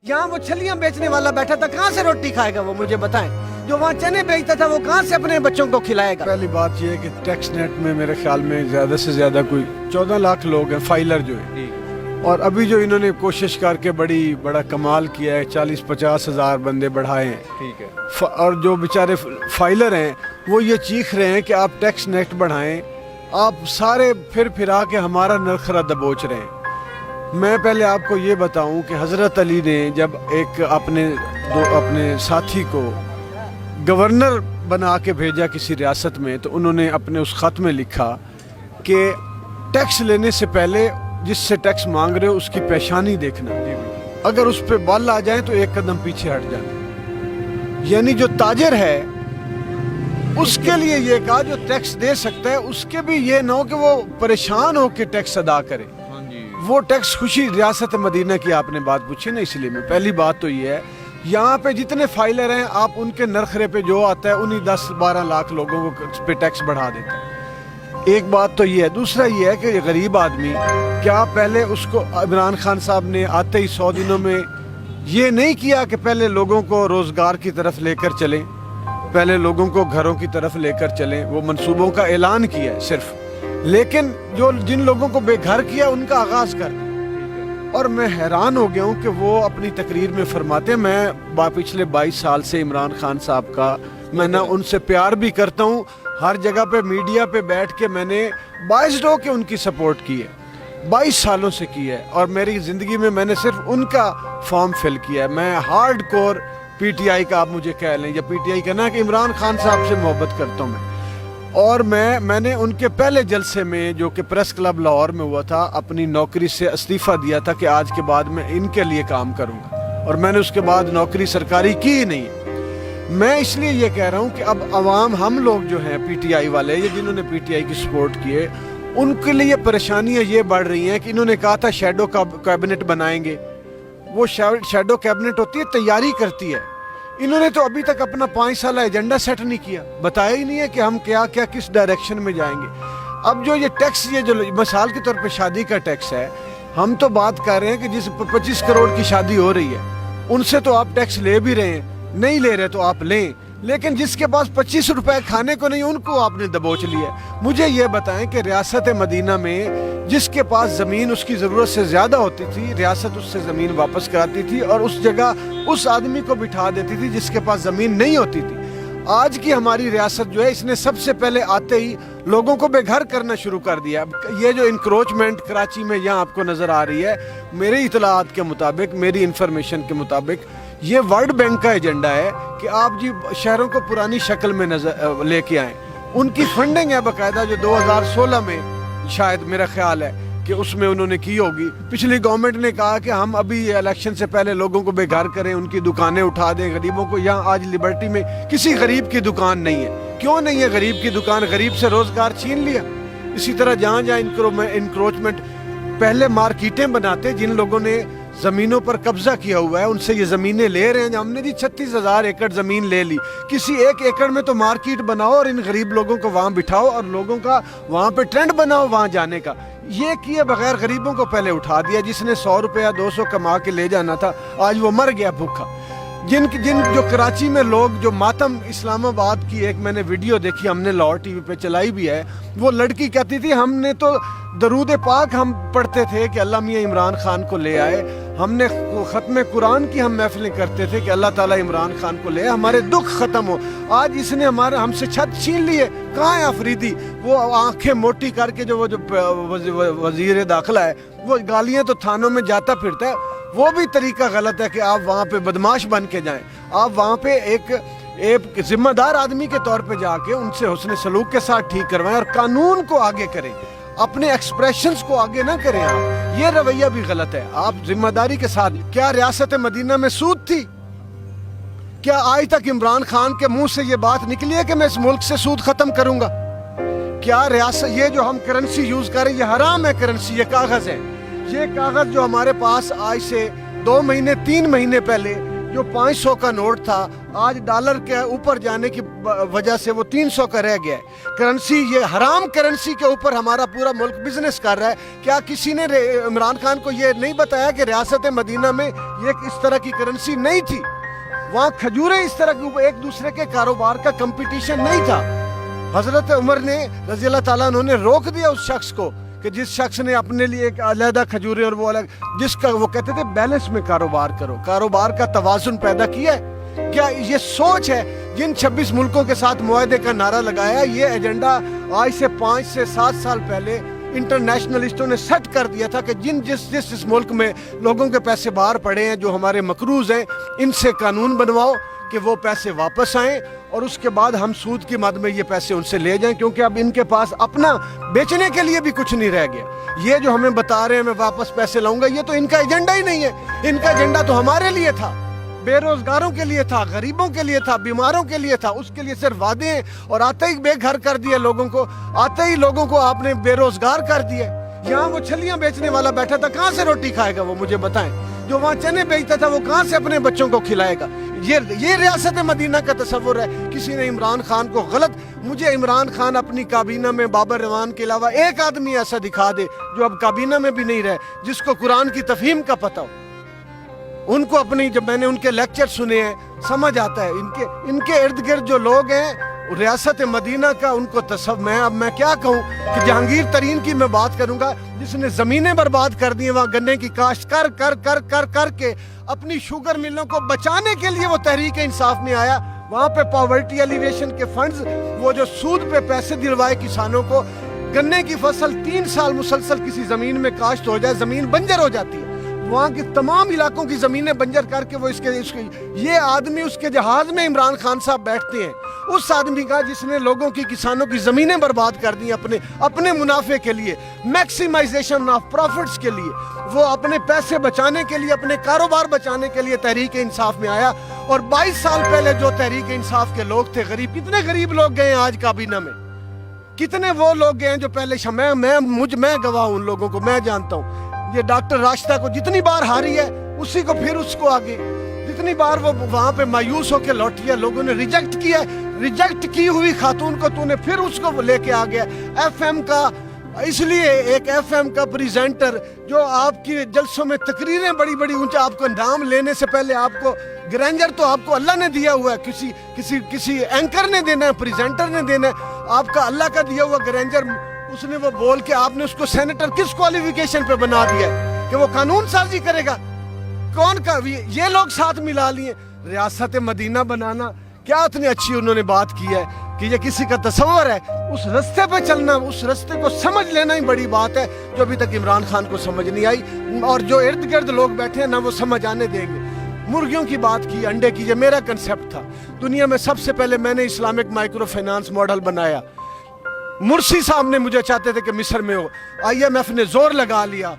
यहाँ वो छलियां बेचने वाला बैठा था, कहाँ से रोटी खाएगा वो, मुझे बताएं। जो वहाँ चने बेचता था वो कहाँ से अपने बच्चों को खिलाएगा। पहली बात ये है कि टैक्स नेट में मेरे ख्याल में ज्यादा से ज्यादा कोई 14 लाख लोग हैं फाइलर जो है, और अभी जो इन्होंने कोशिश करके बड़ा कमाल किया है, 40-50 हज़ार बंदे बढ़ाए हैं। ठीक है। और जो बेचारे फाइलर हैं वो ये चीख रहे हैं कि आप टैक्स नेट बढ़ाएं, आप सारे फिरा के हमारा नरखरा दबोच रहे हैं। मैं पहले आपको ये बताऊं कि हज़रत अली ने जब एक अपने साथी को गवर्नर बना के भेजा किसी रियासत में, तो उन्होंने अपने उस ख़त में लिखा कि टैक्स लेने से पहले जिससे टैक्स मांग रहे हो उसकी पेशानी देखना, अगर उस पे बाल आ जाए तो एक कदम पीछे हट जाना। यानी जो ताजर है उसके लिए ये कहा जो टैक्स दे सकता है, उसके भी ये ना हो कि वो परेशान हो के टैक्स अदा करे। वो टैक्स खुशी रियासत मदीना की आपने बात पूछी ना, इसलिए मैं पहली बात तो ये है, यहाँ पे जितने फाइलर हैं आप उनके नरखरे पे जो आता है उन्हीं 10-12 लाख लोगों को पे टैक्स बढ़ा देते हैं। एक बात तो ये है। दूसरा ये है कि गरीब आदमी, क्या पहले उसको इमरान खान साहब ने आते ही 100 दिनों में ये नहीं किया कि पहले लोगों को रोजगार की तरफ लेकर चलें, पहले लोगों को घरों की तरफ लेकर चलें, वो मंसूबों का ऐलान किया है सिर्फ, लेकिन जिन लोगों को बेघर किया उनका आगाज कर। और मैं हैरान हो गया हूँ कि वो अपनी तकरीर में फरमाते हैं, मैं पिछले 22 साल से इमरान खान साहब का मैं ना उनसे प्यार भी करता हूँ, हर जगह पे मीडिया पे बैठ के मैंने बाइस्ड हो के उनकी सपोर्ट की है, 22 सालों से की है, और मेरी ज़िंदगी में मैंने सिर्फ उनका फॉर्म फिल किया है। मैं हार्ड कोर पीटीआई का, आप मुझे कह लें, या पीटीआई कहना कि इमरान खान साहब से मोहब्बत करता हूँ मैं। और मैंने उनके पहले जलसे में जो कि प्रेस क्लब लाहौर में हुआ था, अपनी नौकरी से इस्तीफ़ा दिया था कि आज के बाद मैं इनके लिए काम करूँगा, और मैंने उसके बाद नौकरी सरकारी की ही नहीं है। मैं इसलिए ये कह रहा हूँ कि अब अवाम, हम लोग जो हैं पीटीआई वाले, ये जिन्होंने पीटीआई की सपोर्ट की है, उनके लिए परेशानियाँ ये बढ़ रही हैं कि इन्होंने कहा था शैडो कैबिनेट बनाएंगे। वो शैडो कैबिनेट होती है, तैयारी करती है। इन्होंने तो अभी तक अपना 5 साल एजेंडा सेट नहीं किया, बताया ही नहीं है कि हम क्या क्या किस डायरेक्शन में जाएंगे। अब जो ये टैक्स, ये जो मिसाल के तौर पे शादी का टैक्स है, हम तो बात कर रहे हैं कि जिस 25 करोड़ की शादी हो रही है उनसे तो आप टैक्स ले भी रहे हैं, नहीं ले रहे तो आप लें, लेकिन जिसके पास 25 रुपए खाने को नहीं उनको आपने दबोच लिया। मुझे ये बताएं कि रियासत मदीना में जिसके पास ज़मीन उसकी ज़रूरत से ज़्यादा होती थी, रियासत उससे ज़मीन वापस कराती थी और उस जगह उस आदमी को बिठा देती थी जिसके पास ज़मीन नहीं होती थी। आज की हमारी रियासत जो है, इसने सबसे पहले आते ही लोगों को बेघर करना शुरू कर दिया। ये जो इंक्रोचमेंट कराची में यहाँ आपको नज़र आ रही है, मेरी इतलात के मुताबिक, मेरी इंफॉर्मेशन के मुताबिक, ये वर्ल्ड बैंक का एजेंडा है कि आप जी शहरों को पुरानी शक्ल में नजर लेके आएँ। उनकी फंडिंग है बाकायदा, जो 2016 में शायद मेरा ख्याल है कि उसमें उन्होंने की होगी। पिछली गवर्नमेंट ने कहा कि हम अभी इलेक्शन से पहले लोगों को बेघर करें, उनकी दुकानें उठा दें, गरीबों को। यहाँ आज लिबर्टी में किसी गरीब की दुकान नहीं है। क्यों नहीं है गरीब की दुकान? गरीब से रोजगार छीन लिया। इसी तरह जहाँ जहाँ इंक्रोचमेंट, पहले मार्केटें बनाते, जिन लोगों ने जमीनों पर कब्जा किया हुआ है उनसे ये जमीनें ले रहे हैं। हमने जी 36,000 एकड़ जमीन ले ली, किसी एक एकड़ में तो मार्केट बनाओ और इन गरीब लोगों को वहां बिठाओ और लोगों का वहां पे ट्रेंड बनाओ वहां जाने का। ये किए बगैर गरीबों को पहले उठा दिया। जिसने 100 रुपया 200 कमा के ले जाना था, आज वो मर गया भूखा। जिन जो कराची में लोग जो मातम, इस्लामाबाद की एक मैंने वीडियो देखी, हमने लाहौर टीवी पे चलाई भी है, वो लड़की कहती थी हमने तो दरूद पाक हम पढ़ते थे कि अल्लाह मियाँ इमरान खान को ले आए, हमने ख़त्म कुरान की हम महफिलें करते थे कि अल्लाह ताला इमरान खान को ले आए, हमारे दुख ख़त्म हो। आज इसने हमसे छत छीन ली है। कहाँ है अफरीदी? वो आंखें मोटी करके जो वज़ीर दाखिला है, वो गालियाँ तो थानों में जाता फिरता है। वो भी तरीका गलत है कि आप वहाँ पे बदमाश बन के जाएं। आप वहाँ पे एक जिम्मेदार आदमी के तौर पे जाके उनसे हुस्न सलूक के साथ ठीक करवाएं और कानून को आगे करें, अपने एक्सप्रेशंस को आगे ना करें। आप ये रवैया भी गलत है। आप जिम्मेदारी के साथ, क्या रियासत मदीना में सूद थी? क्या आज तक इमरान खान के मुंह से ये बात निकली है कि मैं इस मुल्क से सूद खत्म करूंगा? क्या रियासत, ये जो हम करेंसी यूज कर रहे हैं, ये हराम है करेंसी, ये कागज है। ये कागज जो हमारे पास आज से 2 महीने 3 महीने पहले जो 500 का नोट था, آج ڈالر کے اوپر جانے کی وجہ سے وہ 300 کا رہ گیا ہے. کرنسی، یہ حرام کرنسی کے اوپر ہمارا پورا ملک بزنس کر رہا ہے. کیا کسی نے عمران خان کو یہ نہیں بتایا کہ ریاست مدینہ میں یہ اس طرح کی کرنسی نہیں تھی؟ وہاں کھجوریں اس طرح کے اوپر ایک دوسرے کے کاروبار کا کمپٹیشن نہیں تھا. حضرت عمر نے رضی اللہ تعالیٰ عنہ نے روک دیا اس شخص کو کہ جس شخص نے اپنے لیے ایک علیحدہ کھجوریں اور وہ الگ، جس کا وہ کہتے تھے بیلنس میں کاروبار کرو، کاروبار کا توازن پیدا کیا ہے. کیا یہ سوچ ہے؟ جن 26 ملکوں کے ساتھ معاہدے کا نعرہ لگایا، یہ ایجنڈا آج سے 5 سے 7 سال پہلے انٹرنیشنلسٹوں نے سیٹ کر دیا تھا کہ جس ملک میں لوگوں کے پیسے باہر پڑے ہیں، جو ہمارے مقروض ہیں، ان سے قانون بنواؤ کہ وہ پیسے واپس آئیں، اور اس کے بعد ہم سود کی مد میں یہ پیسے ان سے لے جائیں، کیونکہ اب ان کے پاس اپنا بیچنے کے لیے بھی کچھ نہیں رہ گیا. یہ جو ہمیں بتا رہے ہیں میں واپس پیسے لاؤں گا، یہ تو ان کا ایجنڈا ہی نہیں ہے. ان کا ایجنڈا تو ہمارے لیے تھا، بے روزگاروں کے لیے تھا، غریبوں کے لیے تھا، بیماروں کے لیے تھا. اس کے لیے صرف وعدے ہیں، اور آتے ہی بے گھر کر دیا لوگوں کو، آتے ہی لوگوں کو آپ نے بے روزگار کر دیا. یہاں وہ چھلیاں بیچنے والا بیٹھا تھا، کہاں سے روٹی کھائے گا وہ؟ مجھے بتائیں. جو وہاں چنے بیچتا تھا وہ کہاں سے اپنے بچوں کو کھلائے گا؟ یہ ریاست مدینہ کا تصور ہے. کسی نے عمران خان کو غلط، مجھے عمران خان اپنی کابینہ میں بابر روان کے علاوہ ایک آدمی ایسا دکھا دے جو اب کابینہ میں بھی نہیں رہے، جس کو قرآن کی تفہیم کا پتہ ہو. ان کو اپنی، جب میں نے ان کے لیکچر سنے ہیں سمجھ آتا ہے. ان کے ارد گرد جو لوگ ہیں ریاست مدینہ کا، ان کو میں کیا کہوں کہ جہانگیر ترین کی میں بات کروں گا، جس نے زمینیں برباد کر دی ہیں. وہاں گنے کی کاشت کر کے اپنی شوگر ملوں کو بچانے کے لیے وہ تحریک انصاف میں آیا. وہاں پہ پاورٹی ایلیویشن کے فنڈز، وہ جو سود پہ پیسے دلوائے کسانوں کو، گنے کی فصل 3 سال مسلسل کسی زمین میں کاشت ہو جائے، زمین بنجر ہو جاتی ہے. وہاں کی تمام علاقوں کی زمینیں بنجر کر کے وہ یہ آدمی اس کے جہاز میں عمران خان صاحب بیٹھتے ہیں. اس آدمی کا جس نے لوگوں کی، کسانوں کی زمینیں برباد کر دی اپنے منافع کے لیے، میکسیمائزیشن آف پروفٹس کے لیے، وہ اپنے پیسے بچانے کے لیے، اپنے کاروبار بچانے کے لیے تحریک انصاف میں آیا. اور 22 سال پہلے جو تحریک انصاف کے لوگ تھے، غریب، کتنے غریب لوگ گئے ہیں آج کابینہ میں، کتنے وہ لوگ گئے ہیں جو پہلے میں گواہ ہوں، ان لوگوں کو میں جانتا ہوں. یہ ڈاکٹر راشدہ کو جتنی بار ہاری ہے، اسی کو پھر اس کو آگے، جتنی بار وہ وہاں پہ مایوس ہو کے لوٹی ہے، لوگوں نے ریجیکٹ کیا، ریجیکٹ کی ہوئی خاتون کو تو نے پھر اس کو لے کے آ گیا. ایف ایم کا، اس لیے ایک ایف ایم کا پریزنٹر جو آپ کی جلسوں میں تقریریں بڑی بڑی اونچا، آپ کو نام لینے سے پہلے آپ کو گرینجر تو آپ کو اللہ نے دیا ہوا ہے، کسی اینکر نے دینا ہے، پریزنٹر نے دینا ہے. آپ کا اللہ کا دیا ہوا گرینجر، اس نے وہ بول کے آپ نے اس کو سینیٹر کس کوالیفیکیشن پہ بنا دیا ہے کہ وہ قانون سازی کرے گا؟ کون کا؟ یہ لوگ ساتھ ملا لیے. ریاست مدینہ بنانا، کیا اتنی اچھی انہوں نے بات کی ہے کہ یہ کسی کا تصور ہے. اس رستے پہ چلنا، اس رستے کو سمجھ لینا ہی بڑی بات ہے، جو ابھی تک عمران خان کو سمجھ نہیں آئی، اور جو ارد گرد لوگ بیٹھے ہیں نہ وہ سمجھ آنے دیں گے. مرغیوں کی بات کی، انڈے کی، یہ میرا کنسیپٹ تھا. دنیا میں سب سے پہلے میں نے اسلامک مائکرو فائنانس ماڈل بنایا. مرسی صاحب نے مجھے چاہتے تھے کہ مصر میں ہو، آئی ایم ایف نے زور لگا لیا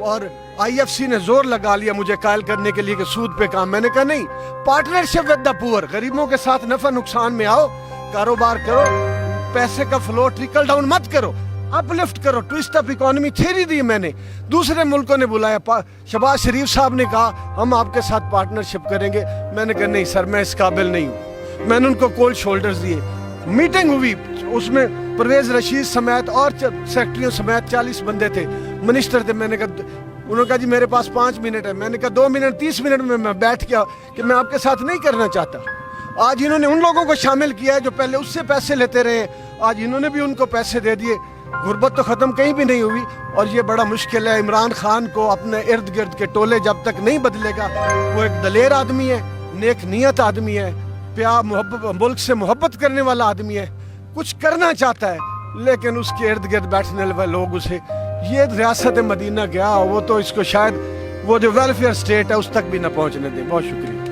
اور آئی ایف سی نے زور لگا لیا مجھے قائل کرنے کے لیے کہ سود پہ کام. میں نے کہا نہیں، پارٹنرشپ ود دا پور، غریبوں کے ساتھ نفع نقصان میں آؤ، کاروبار کرو، پیسے کا فلو ٹرکل ڈاؤن مت کرو، اپ لفٹ کرو. ٹوئسٹ اپ اکانومی تھیری دی میں نے. دوسرے ملکوں نے بلایا، شہباز شریف صاحب نے کہا ہم آپ کے ساتھ پارٹنرشپ کریں گے. میں نے کہا نہیں سر، میں اس قابل نہیں ہوں. میں نے ان کو کولڈ شولڈرز دیے. میٹنگ ہوئی، اس میں پرویز رشید سمیت اور سیکٹریوں سمیت 40 بندے تھے، منسٹر تھے. میں نے کہا، انہوں نے کہا جی میرے پاس 5 منٹ ہے. میں نے کہا 2 منٹ 30 منٹ میں بیٹھ گیا کہ میں آپ کے ساتھ نہیں کرنا چاہتا. آج انہوں نے ان لوگوں کو شامل کیا ہے جو پہلے اس سے پیسے لیتے رہے، آج انہوں نے بھی ان کو پیسے دے دیے. غربت تو ختم کہیں بھی نہیں ہوئی، اور یہ بڑا مشکل ہے. عمران خان کو اپنے ارد گرد کے ٹولے جب تک نہیں بدلے گا، وہ ایک دلیر آدمی ہے، نیک نیت آدمی ہے، ملک سے محبت کرنے والا آدمی ہے، کچھ کرنا چاہتا ہے، لیکن اس کے ارد گرد بیٹھنے والے لوگ اسے، یہ ریاست مدینہ گیا، وہ تو اس کو شاید وہ جو ویلفیئر سٹیٹ ہے اس تک بھی نہ پہنچنے دیں. بہت شکریہ.